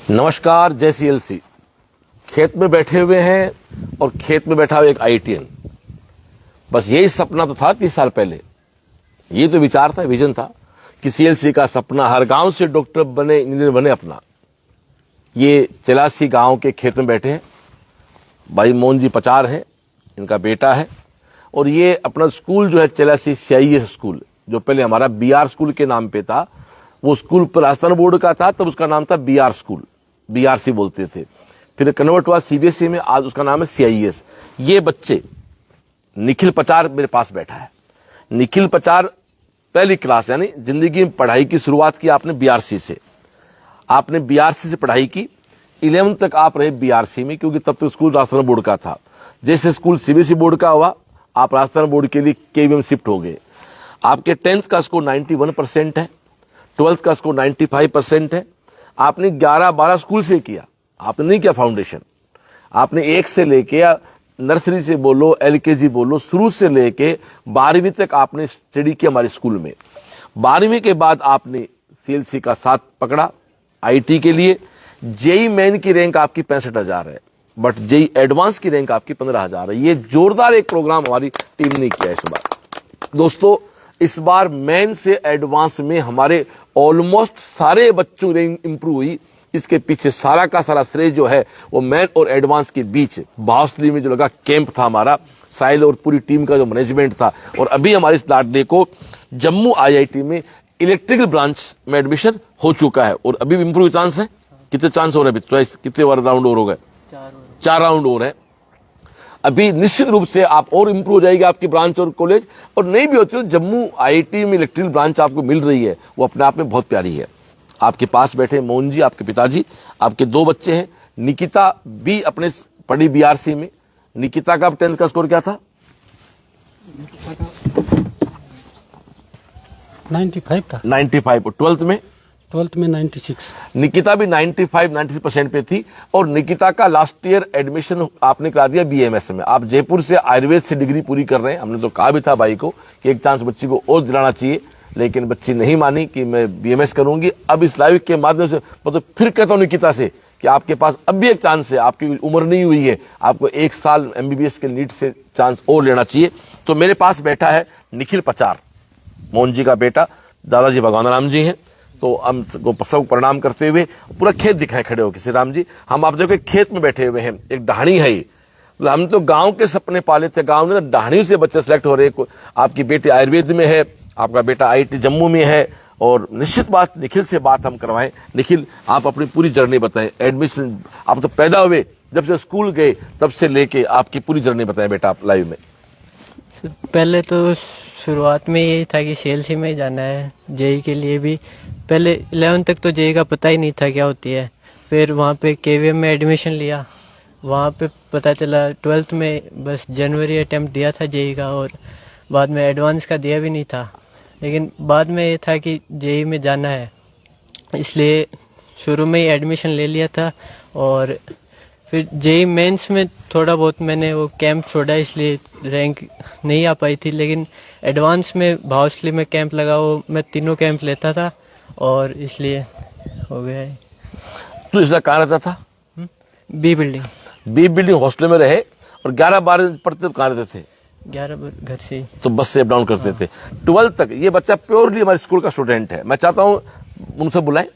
नमस्कार। जय सीएलसी। खेत में बैठे हुए हैं और खेत में बैठा हुआ एक आईटीएन। बस यही सपना तो था 30 साल पहले। ये तो विचार था, विजन था कि सीएलसी का सपना हर गांव से डॉक्टर बने, इंजीनियर बने अपना। ये चलासी गांव के खेत में बैठे हैं। भाई मोहन जी पचार हैं, इनका बेटा है। और ये अपना स्कूल जो है चलासी सीआईएस स्कूल, जो पहले हमारा बीआर स्कूल के नाम पे था, वो स्कूल राजस्थान बोर्ड का था, तब उसका नाम था बीआर स्कूल, बीआरसी बोलते थे। फिर कन्वर्ट हुआ सीबीएसई में, आज उसका नाम है सीआईएस। ये बच्चे, निखिल पचार मेरे पास बैठा है। निखिल पचार पहली क्लास, यानी जिंदगी में पढ़ाई की शुरुआत की आपने बीआरसी से। आपने बीआरसी से पढ़ाई की, 11th तक आप रहे बीआरसी में, क्योंकि तब तक स्कूल राजस्थान बोर्ड का था। जैसे स्कूल सीबीएसई बोर्ड का हुआ, आप राजस्थान बोर्ड के लिए केवीएम शिफ्ट हो गए। आपके 10th का स्कोर 91% है, 12th का स्कोर 95% है। आपने 11-12 स्कूल से किया, आपने नहीं किया फाउंडेशन। आपने 1 से लेके, या नर्सरी से बोलो, एलकेजी बोलो, शुरू से लेके 12वीं तक आपने स्टडी किया हमारे स्कूल में। 12वीं के बाद आपने सीएलसी का साथ पकड़ा आईटी के लिए। जेई मेन की रैंक आपकी 65,000 है, बट जेई एडवांस की रैंक आपकी 15,000 है। ये जोरदार एक प्रोग्राम हमारी टीम ने किया इस बार। दोस्तों, इस बार मेन से एडवांस में हमारे ऑलमोस्ट सारे बच्चों ने इंप्रूव हुई। इसके पीछे सारा का सारा श्रेय जो है वो मेन और एडवांस के बीच बाउसली में जो लगा कैंप था हमारा, साहिल और पूरी टीम का जो मैनेजमेंट था। और अभी हमारे इस लाडले को जम्मू आईआईटी में इलेक्ट्रिकल ब्रांच में एडमिशन हो चुका है, और अभी इंप्रूव चांस है। कितने चांस हो रहे हैं? कितने बार राउंड और हो गए? 4 राउंड और है। अभी निश्चित रूप से आप और इंप्रूव हो जाएगी आपकी ब्रांच और कॉलेज। और नहीं भी होती तो जम्मू आईआईटी में इलेक्ट्रिकल ब्रांच आपको मिल रही है, वो अपने आप में बहुत प्यारी है। आपके पास बैठे मोहन जी, आपके पिताजी, आपके 2 बच्चे हैं। निकिता भी अपने पढ़ी बीआरसी में। निकिता का 10th का स्कोर क्या था? 95 था। 95। और 12th में? 12th में 96। निकिता भी 95-96% पे थी। और निकिता का लास्ट ईयर एडमिशन आपने करा दिया बीएमएस में। आप जयपुर से आयुर्वेद से डिग्री पूरी कर रहे हैं। हमने तो कहा भी था भाई को कि एक चांस बच्ची को और दिलाना चाहिए, लेकिन बच्ची नहीं मानी कि मैं बीएमएस करूंगी। अब इस लाइव के माध्यम से मतलब फिर कहता हूं निकिता से कि आपके पास अब भी एक चांस है। आपकी उम्र नहीं हुई है, आपको 1 साल एमबीबीएस के नीट से चांस और लेना चाहिए। तो मेरे पास बैठा है निखिल पचार, मोहन जी का बेटा। दादाजी भगवान राम जी हैं। तो हम सब प्रणाम करते हुए पूरा खेत दिखाए खड़े हो किसी राम जी। हम आप देखो खेत में बैठे हुए हैं, एक डहानी है ये। हम तो गांव के सपने पाले थे, गांव में डहानी से बच्चे सेलेक्ट हो रहे। आपकी बेटी आयुर्वेद में है, आपका बेटा आईटी जम्मू में है। और निश्चित बात, निखिल से बात हम करवाएं। निखिल, आप अपनी पूरी जर्नी बताएं। एडमिशन, आप तो पैदा हुए जब से स्कूल गए तब से लेके आपकी पूरी जर्नी बताएं बेटा आप लाइव में। पहले तो शुरुआत में यही था कि सीएलसी में ही जाना है। जेई के लिए भी पहले 11th तक तो जेई का पता ही नहीं था क्या होती है। फिर वहाँ पे केवीएम में एडमिशन लिया, वहाँ पे पता चला। 12th में बस जनवरी अटेम्प्ट दिया था जेई का, और बाद में एडवांस का दिया भी नहीं था। लेकिन बाद में ये था कि जेई में जाना है, इसलिए शुरू में ही एडमिशन ले लिया था। और फिर जेई मेंस में थोड़ा बहुत मैंने वो कैंप छोड़ा, इसलिए रैंक नहीं आ पाई थी। लेकिन एडवांस में भावसली में कैंप लगा, वो मैं तीनों कैंप लेता था, और इसलिए हो गया है। तो इसका कहाँ रहता था? बी बिल्डिंग हॉस्टल में रहे। और 11-12 पढ़ते कहाँ रहते थे? 11 घर से। तो बस से अप डाउन करते थे। 12th तक ये बच्चा प्योरली हमारे स्कूल का स्टूडेंट है। मैं चाहता हूँ उनसे बुलाएं,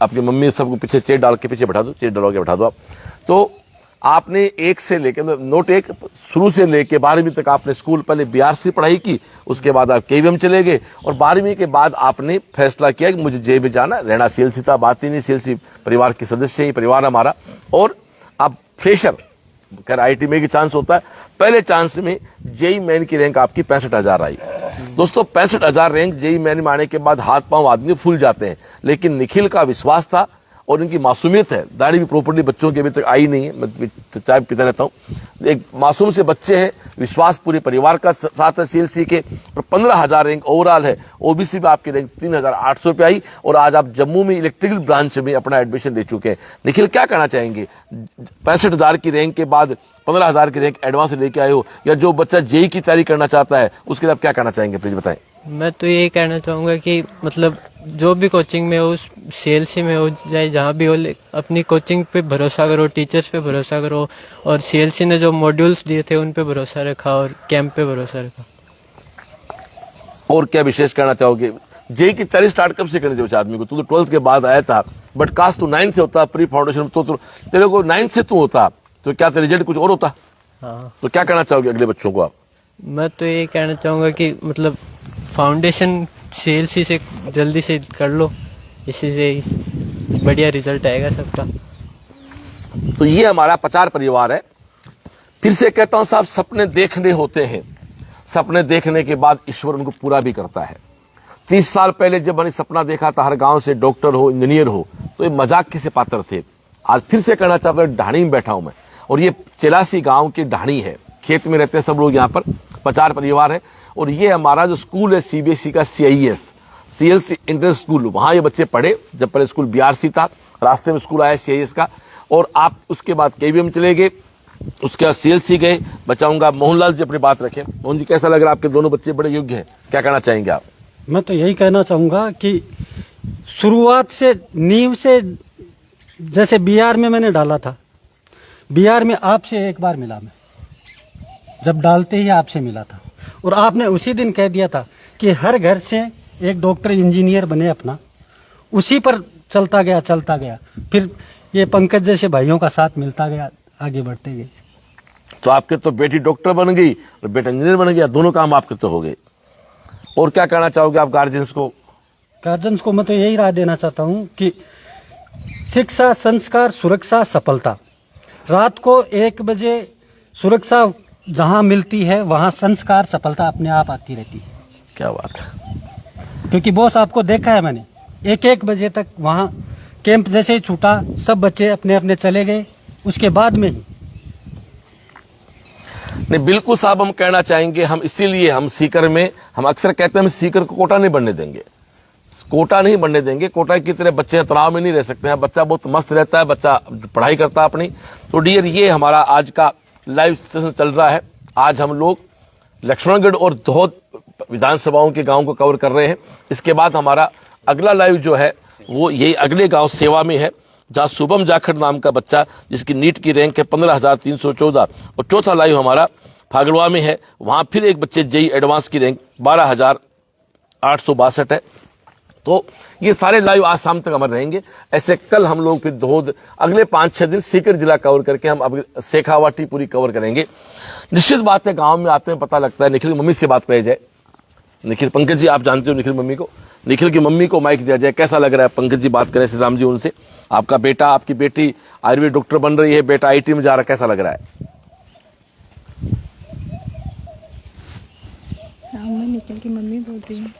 आपकी मम्मी सबको पीछे चेयर डाल के पीछे बैठा दो, चेयर डाल के बैठा दो आप। तो आपने 1 से लेके नोट 1 शुरू से लेके 12वीं तक आपने स्कूल पहले बीआरसी पढ़ाई की, उसके बाद आप केवीएम चले गए। और 12वीं के बाद आपने फैसला किया कि मुझे जेई में जाना। रहना सीएलसी था, बात ही नहीं, सीएलसी परिवार के सदस्य ही, परिवार हमारा। और आप फ्रेशर, खैर आईटी में की चांस होता है। पहले चांस में जेई मेन की रैंक आपकी 65,000 आई। दोस्तों, 65,000 रैंक जेई मेन में आने के बाद हाथ पांव आदमी फूल जाते हैं, लेकिन निखिल का विश्वास था और इनकी मासूमियत है। दाढ़ी भी प्रॉपर्टी बच्चों की अभी तक आई नहीं है, मैं चाय पीता रहता हूँ। एक मासूम से बच्चे हैं, विश्वास पूरे परिवार का साथ है सीएलसी के। और 15,000 रैंक ओवरऑल है। ओबीसी में आपकी रैंक 3,800 पे आई, और आज आप जम्मू में इलेक्ट्रिकल ब्रांच में अपना एडमिशन ले चुके हैं। निखिल, क्या कहना चाहेंगे? 65,000 की रैंक के बाद 15,000 की रैंक एडवांस लेके आए हो, या जो बच्चा जेई की तैयारी करना चाहता है उसके लिए आप क्या कहना चाहेंगे, प्लीज बताएं। मैं तो यही कहना चाहूँगा कि मतलब जो भी कोचिंग में हो, सीएलसी में हो चाहे जहाँ भी हो, अपनी कोचिंग पे भरोसा करो, टीचर्स पे भरोसा करो, और सीएलसी ने जो मॉड्यूल्स दिए थे उन पे भरोसा रखा और कैंप पे भरोसा रखा। और क्या विशेष कहना चाहोगे? जेई की तैयारी स्टार्ट कब से करनी चाहिए आदमी को? तू तो 12th के बाद आया था, बट काश तू 9 से होता, प्री फाउंडेशन तो तेरे को 9 से तू होता तो क्या तेरा रिजल्ट कुछ और होता? हाँ, तो क्या कहना चाहोगे अगले बच्चों को आप? मैं तो यही कहना चाहूँगा कि मतलब फाउंडेशन सीएलसी से जल्दी से कर लो, इसी से ही बढ़िया रिजल्ट आएगा सबका। तो ये हमारा प्रचार परिवार है। फिर से कहता हूं साहब, सपने देखने होते हैं, सपने देखने के बाद ईश्वर उनको पूरा भी करता है। 30 साल पहले जब मैंने सपना देखा था हर गांव से डॉक्टर हो, इंजीनियर हो, तो ये मजाक के से पात्र थे। आज फिर से कहना चाहता हूं, ढाणी में बैठा हूं मैं, और ये चेलासी गांव की ढाणी है, खेत में रहते हैं सब लोग, यहाँ पर प्रचार परिवार है। और ये हमारा जो स्कूल है सीबीएसई का CIS CLC इंटर स्कूल, वहां ये बच्चे पढ़े। जब पहले स्कूल BRC था, रास्ते में स्कूल आया CIS का, और आप उसके बाद KVM चले गए, उसके बाद CLC गए। बचाऊंगा मोहनलाल जी अपनी बात रखें। मोहन जी, कैसा लग रहा है? आपके दोनों बच्चे बड़े योग्य हैं, क्या कहना चाहेंगे आप? मैं तो यही कहना चाहूँगा कि शुरुआत से नींव से, जैसे बिहार में मैंने डाला था, बिहार में आपसे एक बार मिला मैं, जब डालते ही आपसे मिला था, और आपने उसी दिन कह दिया था कि हर घर से एक डॉक्टर इंजीनियर बने अपना। उसी पर चलता गया। फिर ये पंकज जैसे भाइयों का साथ मिलता गया, आगे बढ़ते गए। तो आपके तो बेटी डॉक्टर बन गई और बेटा इंजीनियर बन गया, दोनों काम आपके तो हो गए। और क्या कहना चाहोगे आप गार्जियंस को? गार्जियंस को मैं तो यही राय देना चाहता हूँ कि शिक्षा, संस्कार, सुरक्षा, सफलता। रात को 1 बजे सुरक्षा जहाँ मिलती है, वहाँ संस्कार, सफलता अपने आप आती रहती है। क्या बात है। क्योंकि बॉस आपको देखा है मैंने, 1-1 बजे तक वहाँ कैंप जैसे ही छूटा, सब बच्चे अपने अपने चले गए, उसके बाद में ही। नहीं, बिल्कुल साहब, हम कहना चाहेंगे, हम इसीलिए हम सीकर में, हम अक्सर कहते हैं हम सीकर को कोटा नहीं बनने देंगे, कोटा नहीं बनने देंगे। कोटा की तरह बच्चे तनाव में नहीं रह सकते हैं। बच्चा बहुत मस्त रहता है, बच्चा पढ़ाई करता है अपनी। तो डियर, ये हमारा आज का लाइव सेशन चल रहा है। आज हम लोग लक्ष्मणगढ़ और दहोद विधानसभाओं के गांव को कवर कर रहे हैं। इसके बाद हमारा अगला लाइव जो है वो यही अगले गांव सेवा में है, जहां शुभम जाखड़ नाम का बच्चा, जिसकी नीट की रैंक है 15,314, और चौथा लाइव हमारा फागड़वा में है। वहां फिर एक बच्चे जेई एडवांस की रैंक 12,862 है। तो ये सारे लाइव आज शाम तक हमारे रहेंगे। ऐसे कल हम लोग फिर दहोद, अगले 5-6 दिन सीकर जिला कवर करके हम अब शेखावाटी पूरी कवर करेंगे। निश्चित बात है, गांव में आते हैं पता लगता है। निखिल की मम्मी से बात करी जाए। निखिल, पंकज जी आप जानते हो निखिल मम्मी को, निखिल की मम्मी को माइक दिया जाए। कैसा लग रहा है पंकज जी, बात करें श्री राम जी उनसे। आपका बेटा, आपकी बेटी आयुर्वेद डॉक्टर बन रही है, बेटा IT में जा रहा है, कैसा लग रहा है? मैं निखिल की मम्मी बोल रही हूँ,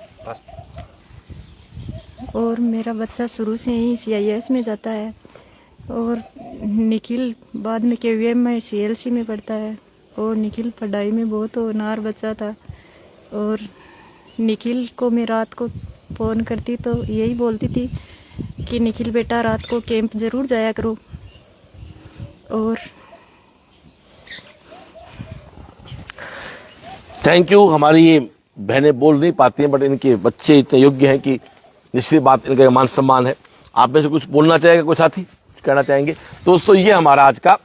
और मेरा बच्चा शुरू से ही CIS में जाता है, और निखिल बाद में KVM में CLC में पढ़ता है। और निखिल पढ़ाई में बहुत होनहार बच्चा था, और निखिल को मैं रात को फ़ोन करती तो यही बोलती थी कि निखिल बेटा रात को कैंप ज़रूर जाया करो। और थैंक यू। हमारी ये बहनें बोल नहीं पाती हैं, बट इनके बच्चे इतने योग्य हैं कि निश्चित बात इनका मान सम्मान है। आप में से कुछ बोलना चाहेगा कोई साथी, कुछ कहना चाहेंगे? दोस्तों, ये हमारा आज का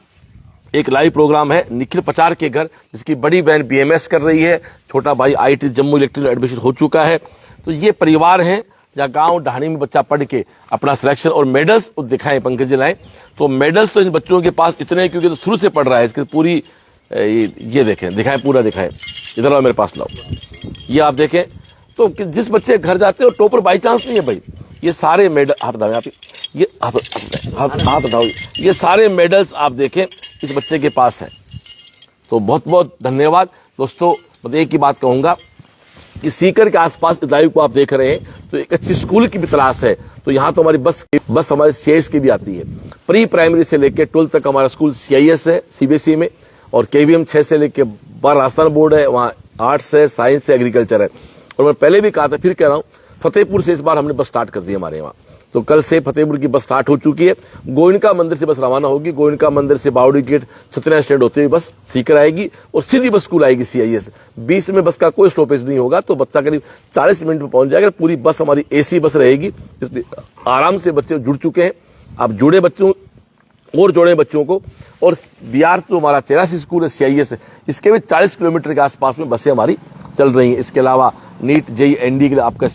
एक लाइव प्रोग्राम है निखिल प्रचार के घर, जिसकी बड़ी बहन BMS कर रही है, छोटा भाई IIT जम्मू इलेक्ट्रिक में एडमिशन हो चुका है। तो ये परिवार है जहाँ गांव ढाणी में बच्चा पढ़ के अपना सिलेक्शन और मेडल्स दिखाएं, पंकज जी लाए। तो मेडल्स तो इन बच्चों के पास इतने हैं क्योंकि तो शुरू से पढ़ रहा है। इसकी पूरी ये देखें, दिखाएं, पूरा दिखाएं, इधर आओ मेरे पास लाओ, ये आप देखें। तो जिस बच्चे घर जाते हैं टॉपर बाई चांस नहीं है भाई। ये सारे मेडल, हाथ हटाओ आप, ये हाथ हटाओ, ये सारे मेडल्स आप देखें इस बच्चे के पास है। तो बहुत बहुत धन्यवाद दोस्तों। मैं एक ही बात कहूंगा कि सीकर के आसपास इस लाइव को आप देख रहे हैं, तो एक अच्छी स्कूल की भी तलाश है। तो यहाँ तो हमारी बस हमारे CIS की भी आती है। प्री प्राइमरी से लेकर 12th तक हमारा स्कूल CIS है CBSE में, और KVM 6 से लेकर 12 राजस्थान बोर्ड है, वहाँ आर्ट्स है, साइंस है, एग्रीकल्चर है। और मैं पहले भी कहा था, फिर कह रहा हूँ, फतेहपुर से इस बार हमने बस स्टार्ट कर दी हमारे यहाँ। तो कल से फतेहपुर की बस स्टार्ट हो चुकी है। गोयनका मंदिर से बस रवाना होगी। गोयनका मंदिर से बावड़ी गेट छतरिया स्टैंड होते हुए बस सीकर आएगी और सीधी बस स्कूल आएगी CIS। 20 में बस का कोई स्टॉपेज नहीं होगा, तो बच्चा करीब 40 मिनट में पहुंच जाएगा। पूरी बस हमारी AC बस रहेगी, इसलिए आराम से बच्चे जुड़ चुके हैं। आप जुड़े बच्चों और जोड़े बच्चों को। और बिहार जो हमारा 83 स्कूल है CIS है, इसके भी 40 किलोमीटर के आसपास में बसें हमारी चल रही हैं। इसके अलावा नीट JEE ND के लिए आपका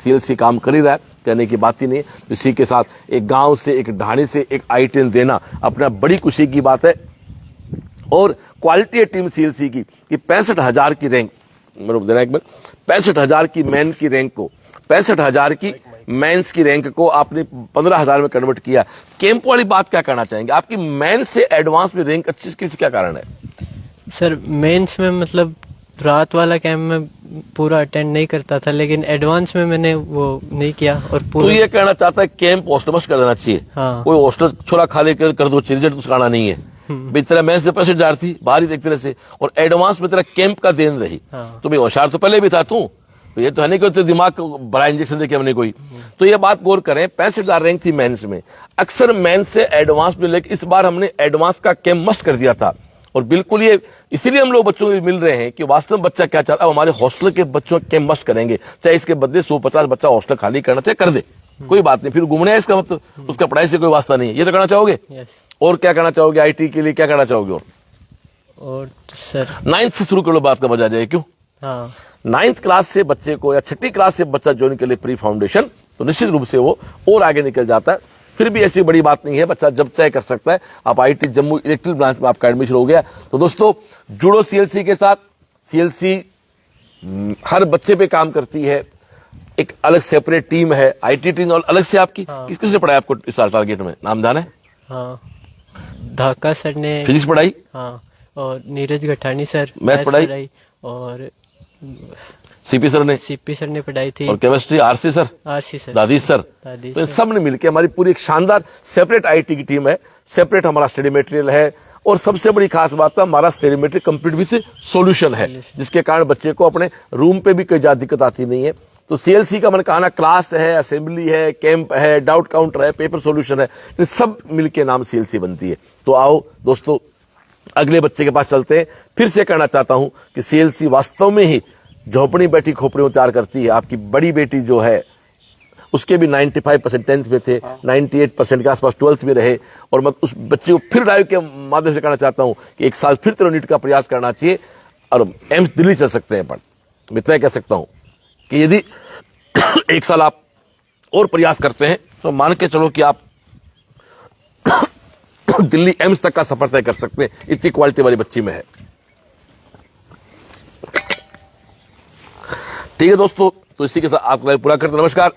CLC काम कर ही रहा है, कहने की बात ही नहीं है। इसी के साथ एक गांव से, एक ढाणी से एक ITN देना अपना बड़ी खुशी की बात है। और क्वालिटी है टीम CLC की कि 65,000 की रैंक, मतलब देना एक मिनट, 65,000 की मैन की रैंक को, 65,000 की मेंस की रैंक को आपने 15,000 में कन्वर्ट किया। कैंप वाली बात क्या करना चाहेंगे? आपकी मेंस से एडवांस में रैंक अच्छी, इसके क्या कारण है? सर मेंस में मतलब रात वाला कैंप में पूरा अटेंड नहीं करता था, लेकिन एडवांस में मैंने वो नहीं किया और तो पूरा ये कहना चाहता है कैंप हॉस्टल मस्ट कर देना चाहिए। हाँ। कोई हॉस्टल छोला खा ले कर दो, रिजल्ट कुछ खाना नहीं है। भाई तेरा मेंस से 65,000 थी बाहर ही एक तरह से, और एडवांस में तेरा कैंप का देन रही। हाँ। तो भाई होशियार तो पहले भी था तू, तो ये तो है नहीं कि तो दिमाग को बड़ा इंजेक्शन देके हमने कोई। तो ये बात गौर करें, 65,000 रैंक थी मेंस में। अक्सर मेंस से एडवांस में, लेकिन इस बार हमने एडवांस का कैंप मस्ट कर दिया था। और बिल्कुल ये इसीलिए हम लोग बच्चों को मिल रहे हैं कि वास्तव में बच्चा क्या चाहता है। हमारे हॉस्टल के बच्चों कैंप मस्ट करेंगे, चाहे इसके बदले 150 बच्चा हॉस्टल खाली करना चाहे कर दे, कोई बात नहीं। फिर घूमने है इसका मतलब, उसका पढ़ाई से कोई वास्ता नहीं है। ये तो करना चाहोगे? यस। और क्या करना चाहोगे? IT के लिए क्या करना चाहोगे? और तो सर 9th से शुरू कर लो, बात का मजा आ जाए। क्यों? हाँ 9th क्लास से बच्चे को या 6ठी क्लास से बच्चा ज्वाइन के लिए प्री फाउंडेशन, तो निश्चित रूप से वो और आगे निकल जाता है। फिर भी ऐसी बड़ी बात नहीं है, बच्चा जब चाहे कर सकता है। आप IT जम्मू इलेक्ट्रिकल ब्रांच में आपका एडमिशन हो गया। तो दोस्तों जुड़ो CLC के साथ। CLC हर बच्चे पे काम करती है, एक अलग सेपरेट टीम है। IT टीम और अलग से आपकी। किस किसने पढ़ाया आपको इस साल टारगेट में? नाम जाना है? हाँ ढाका सर ने फिजिक्स पढ़ाई, हाँ, और नीरज गठानी सर मैथ पढ़ाई, और CP सर ने, CP सर ने पढ़ाई थी, और chemistry RC sir, RC sir, Dadish sir. Dadish तो इन सर। सब ने मिलकर हमारी पूरी एक शानदार सेपरेट IT की टीम है। सेपरेट हमारा स्टडी मटेरियल है, और सबसे बड़ी खास बात है हमारा study material complete with solution है, जिसके कारण बच्चे को अपने रूम पे भी कोई ज्यादा दिक्कत आती नहीं है। तो CLC का मैंने कहा ना, क्लास है, असेंबली है, कैंप है, डाउट काउंटर है, पेपर सॉल्यूशन है, इन सब मिलके नाम CLC बनती है। तो आओ दोस्तों अगले बच्चे के पास चलते हैं। फिर से कहना चाहता हूं कि CLC वास्तव में ही झोपड़ी बैठी खोपड़ियों तैयार करती है। आपकी बड़ी बेटी जो है उसके भी 95% 10th में थे, 98% के आसपास 12th में रहे। और मैं उस बच्चे को फिर ड्राइव के माध्यम से कहना चाहता हूं कि एक साल फिर तेरे नीट का प्रयास करना चाहिए, और एम्स दिल्ली चल सकते हैं। मैं इतना कह सकता हूं कि यदि एक साल आप और प्रयास करते हैं तो मान के चलो कि आप दिल्ली एम्स तक का सफर तय कर सकते हैं, इतनी क्वालिटी वाली बच्ची में है। ठीक है दोस्तों, तो इसी के साथ आपका पूरा करते नमस्कार।